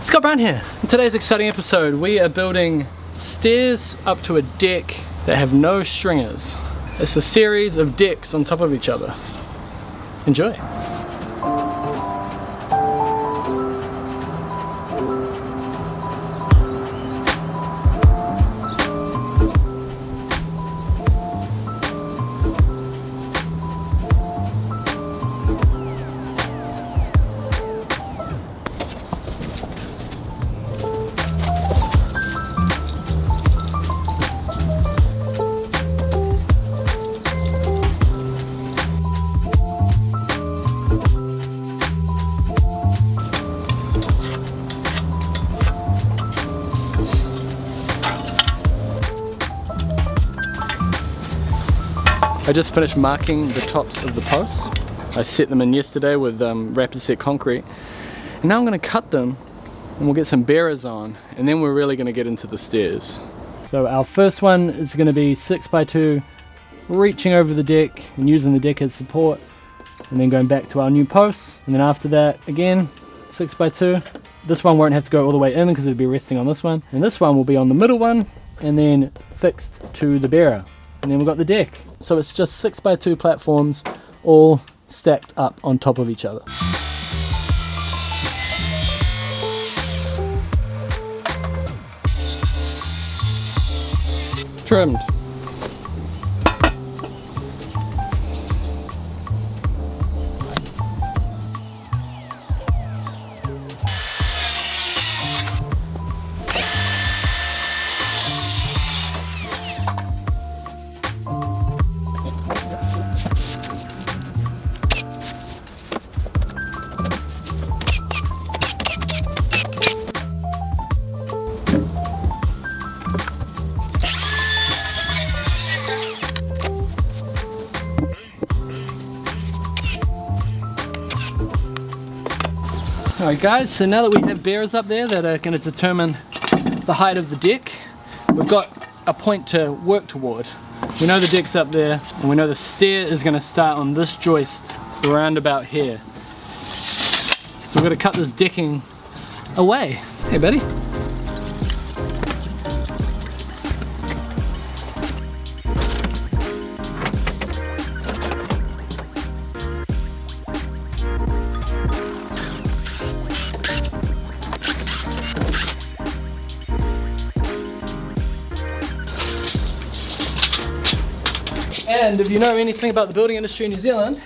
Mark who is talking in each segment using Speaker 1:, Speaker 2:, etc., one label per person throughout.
Speaker 1: Scott Brown here. In today's exciting episode, we are building stairs up to a deck that have no stringers. It's a series of decks on top of each other. Enjoy. I just finished marking the tops of the posts. I set them in yesterday with rapid set concrete. And now I'm going to cut them and we'll get some bearers on, and then we're really going to get into the stairs. So our first one is going to be 6x2, reaching over the deck and using the deck as support, and then going back to our new posts. And then after that, again, 6x2. This one won't have to go all the way in because it'll be resting on this one. And this one will be on the middle one and then fixed to the bearer. And then we've got the deck. So it's just 6x2 platforms all stacked up on top of each other. Trimmed. Alright guys, so now that we have bearers up there that are going to determine the height of the deck, we've got a point to work toward. We know the deck's up there, and we know the stair is going to start on this joist around about here. So we're going to cut this decking away. Hey buddy. And if you know anything about the building industry in New Zealand,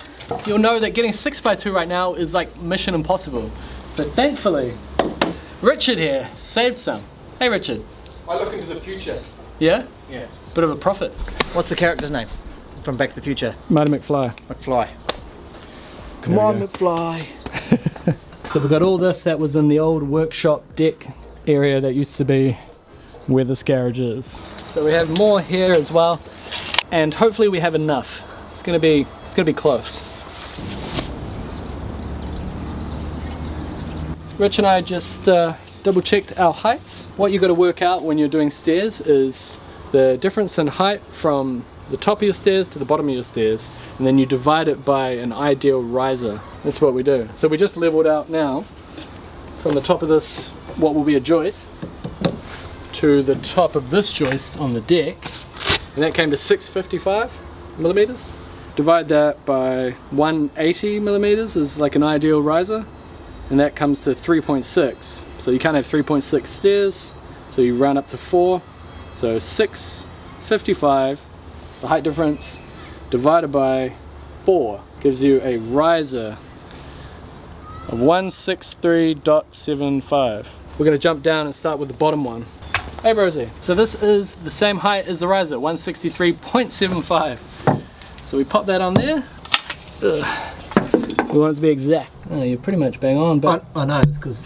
Speaker 1: you'll know that getting 6x2 right now is like mission impossible. So thankfully, Richard here saved some. Hey Richard.
Speaker 2: I look into the future.
Speaker 1: Yeah?
Speaker 2: Yeah.
Speaker 1: Bit of a prophet.
Speaker 2: What's the character's name from Back to the Future?
Speaker 1: Marty McFly.
Speaker 2: McFly. Come on, McFly.
Speaker 1: So we've got all this that was in the old workshop deck area that used to be where this garage is. So we have more here as well. And hopefully we have enough. It's gonna be close. Rich and I just double checked our heights. What you got to work out when you're doing stairs is the difference in height from the top of your stairs to the bottom of your stairs, and then you divide it by an ideal riser. That's what we do. So we just leveled out now from the top of this, what will be a joist, to the top of this joist on the deck. And that came to 655 millimeters. Divide that by 180 millimeters is like an ideal riser, and that comes to 3.6. So you can't have 3.6 stairs, so you round up to 4. So 655, the height difference, divided by 4 gives you a riser of 163.75. We're going to jump down and start with the bottom one. Hey Rosie, so this is the same height as the riser, 163.75. So we pop that on there. Ugh. We want it to be exact. Oh, you're pretty much bang on, but
Speaker 2: I know, it's because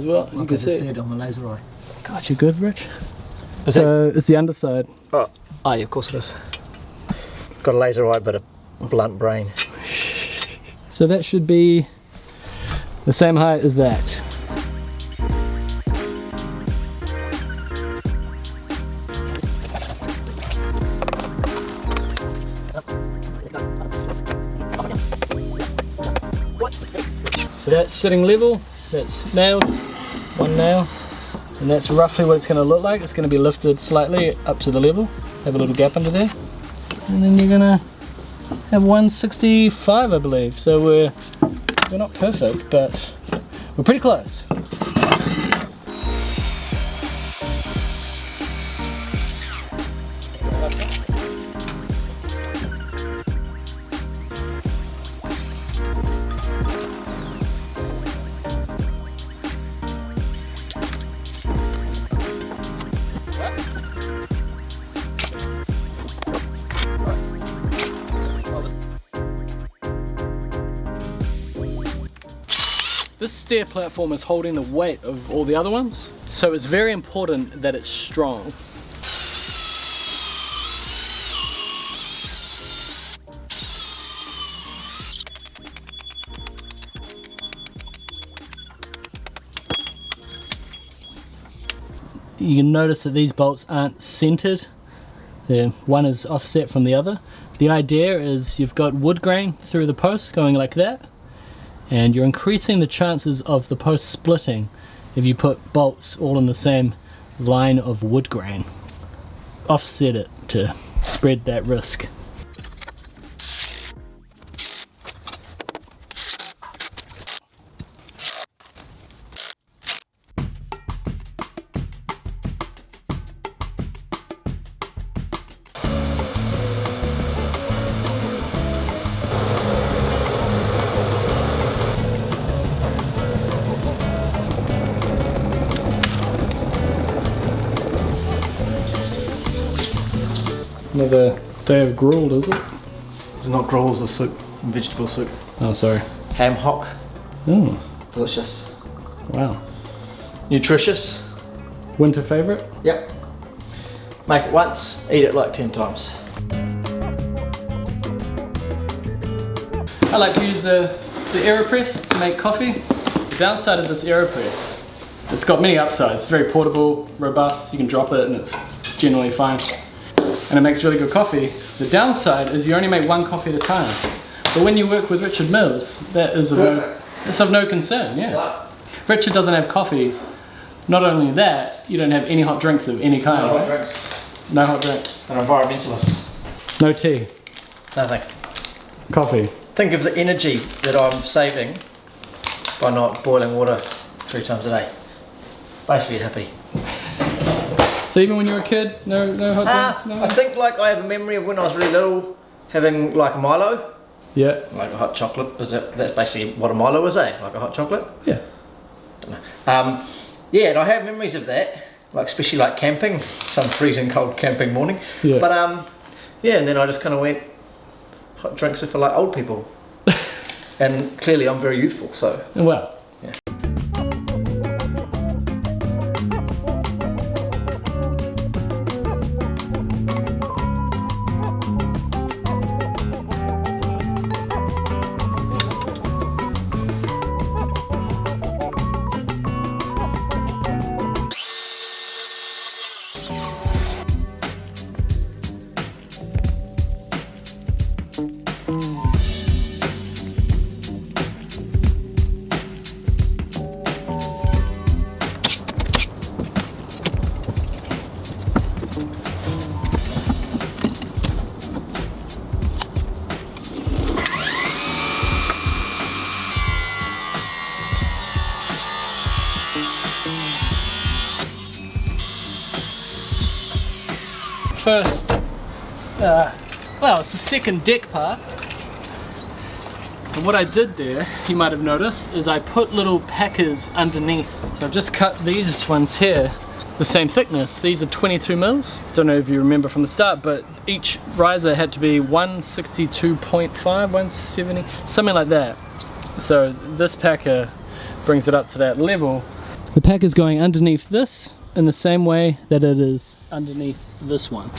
Speaker 1: well, you can see
Speaker 2: it on my laser eye.
Speaker 1: God, you're good, Rich. So it's the underside.
Speaker 2: Oh, yeah, of course it is. Got a laser eye, but a blunt brain.
Speaker 1: So that should be the same height as that. So that's sitting level. that's nailed, one nail, and that's roughly what it's going to look like. It's going to be lifted slightly up to the level, have a little gap under there, and then you're going to have 165, I believe. So we're not perfect, but we're pretty close. This stair platform is holding the weight of all the other ones, so it's very important that it's strong. You can notice that these bolts aren't centered. One is offset from the other. The idea is you've got wood grain through the post going like that, and you're increasing the chances of the post splitting if you put bolts all in the same line of wood grain. Offset it to spread that risk. Another day of gruel, is it?
Speaker 2: It's not gruel, it's a soup, vegetable soup.
Speaker 1: Oh, sorry.
Speaker 2: Ham hock.
Speaker 1: Oh,
Speaker 2: Delicious.
Speaker 1: wow.
Speaker 2: Nutritious.
Speaker 1: Winter favourite?
Speaker 2: Yep. Make it once, eat it like 10 times.
Speaker 1: I like to use the AeroPress to make coffee. The downside of this AeroPress, it's got many upsides. It's very portable, robust, you can drop it and it's generally fine. And it makes really good coffee. The downside is you only make one coffee at a time. But when you work with Richard Mills, that is of no concern, yeah.
Speaker 2: What?
Speaker 1: Richard doesn't have coffee. Not only that, you don't have any hot drinks of any kind.
Speaker 2: No
Speaker 1: right?
Speaker 2: hot drinks.
Speaker 1: No hot drinks.
Speaker 2: An environmentalist.
Speaker 1: No tea.
Speaker 2: Nothing.
Speaker 1: Coffee.
Speaker 2: Think of the energy that I'm saving by not boiling water 3 times a day. Basically a hippie.
Speaker 1: So even when you were a kid, no hot drinks? No?
Speaker 2: I think like I have a memory of when I was really little having like a Milo.
Speaker 1: Yeah.
Speaker 2: Like a hot chocolate. That's basically what a Milo is, eh? Like a hot chocolate?
Speaker 1: Yeah.
Speaker 2: Don't know. Yeah, and I have memories of that. Like especially like camping, some freezing cold camping morning.
Speaker 1: Yeah.
Speaker 2: But yeah, and then I just kind of went, hot drinks are for like old people. And clearly I'm very youthful, so.
Speaker 1: Well.
Speaker 2: Yeah.
Speaker 1: First, well, it's the second deck part. And what I did there, you might have noticed, is I put little packers underneath. So I've just cut these ones here, the same thickness. These are 22 mils. Don't know if you remember from the start, but each riser had to be 162.5, 170, something like that. So this packer brings it up to that level. The packer's going underneath this in the same way that it is underneath this one.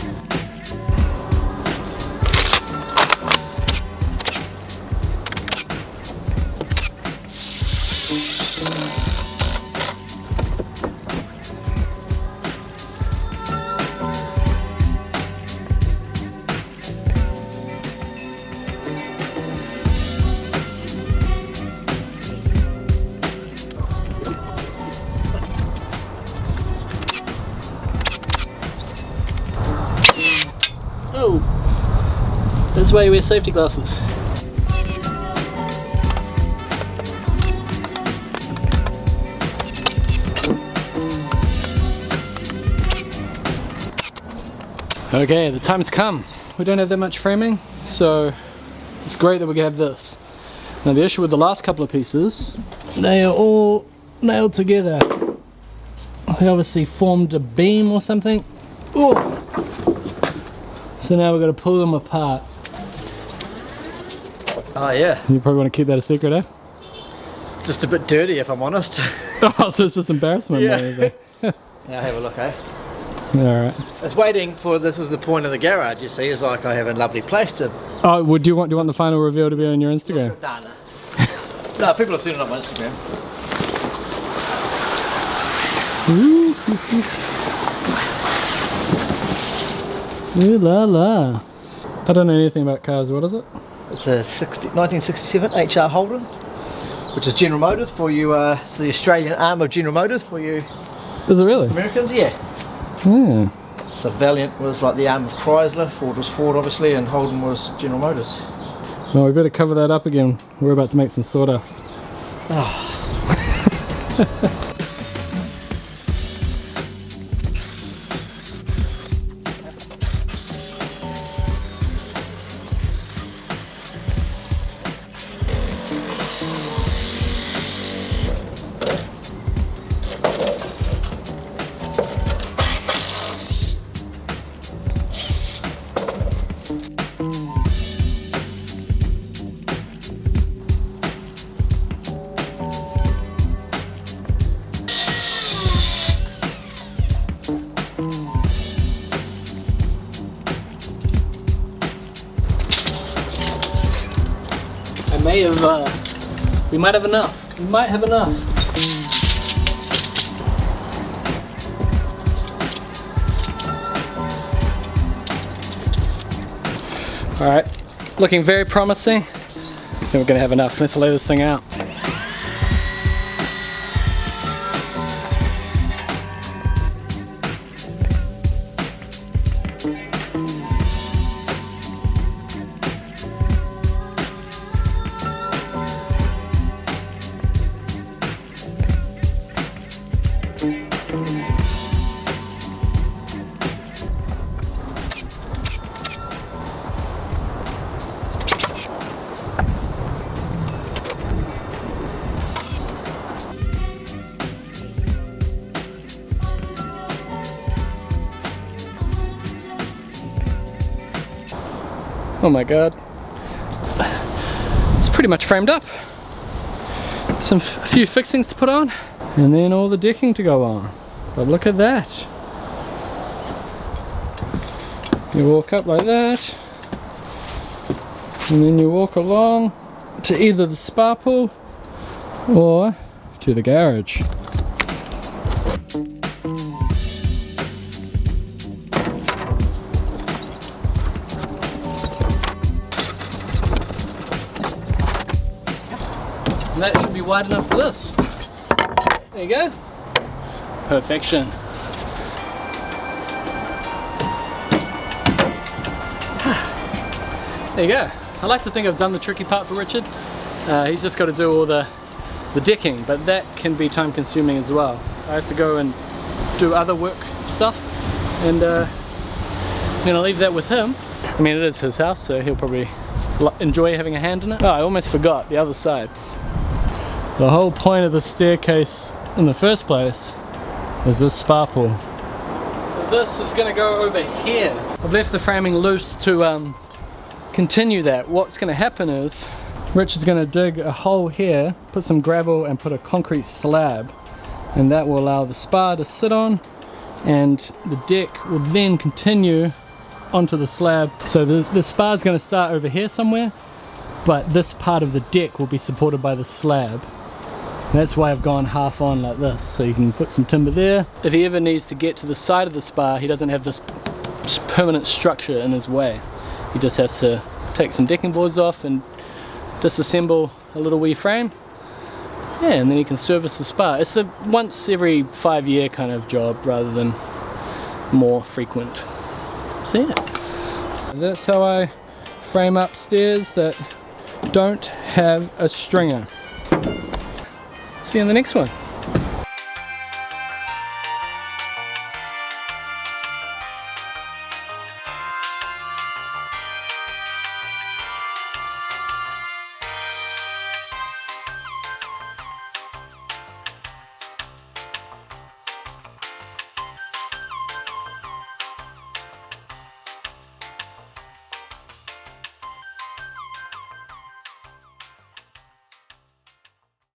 Speaker 1: why you wear safety glasses. Okay, the time's come. We don't have that much framing, so it's great that we have this. Now the issue with the last couple of pieces, they are all nailed together. They obviously formed a beam or something. Ooh. So now we've got to pull them apart.
Speaker 2: Oh yeah.
Speaker 1: You probably want to keep that a secret, eh?
Speaker 2: It's just a bit dirty if I'm honest.
Speaker 1: Oh, so it's just embarrassment.
Speaker 2: Yeah. Now have a look, eh?
Speaker 1: Alright.
Speaker 2: I was waiting for, this is the point of the garage, you see, it's like I have a lovely place to...
Speaker 1: Oh, do you want the final reveal to be on your Instagram?
Speaker 2: No, people have seen it on my Instagram.
Speaker 1: Ooh la la. I don't know anything about cars, what is it?
Speaker 2: It's a 1967 HR Holden, which is General Motors for you, it's the Australian arm of General Motors for you
Speaker 1: Is it really?
Speaker 2: Americans, yeah.
Speaker 1: Yeah.
Speaker 2: So Valiant was like the arm of Chrysler, Ford was Ford obviously, and Holden was General Motors.
Speaker 1: Well, we better cover that up again. We're about to make some sawdust.
Speaker 2: Oh.
Speaker 1: We might have enough. We might have enough. Alright, looking very promising. I think we're going to have enough. Let's lay this thing out. Oh my god, it's pretty much framed up. A few fixings to put on, and then all the decking to go on. But look at that. You walk up like that, and then you walk along to either the spa pool or to the garage. And that should be wide enough for this. There you go. Perfection. There you go. I like to think I've done the tricky part for Richard. He's just got to do all the decking, but that can be time consuming as well. I have to go and do other work stuff, and I'm going to leave that with him. I mean, it is his house, so he'll probably enjoy having a hand in it. Oh, I almost forgot the other side. The whole point of the staircase in the first place is this spa pool. So this is going to go over here. I've left the framing loose to continue that. What's going to happen is Richard's going to dig a hole here, put some gravel and put a concrete slab, and that will allow the spa to sit on, and the deck will then continue onto the slab. So the spa is going to start over here somewhere, but this part of the deck will be supported by the slab. And that's why I've gone half on like this, so you can put some timber there. If he ever needs to get to the side of the spa, he doesn't have this permanent structure in his way. He just has to take some decking boards off and disassemble a little wee frame. Yeah, and then he can service the spa. It's a once every 5 year kind of job rather than more frequent. So yeah, that's how I frame up stairs that don't have a stringer. See you in the next one.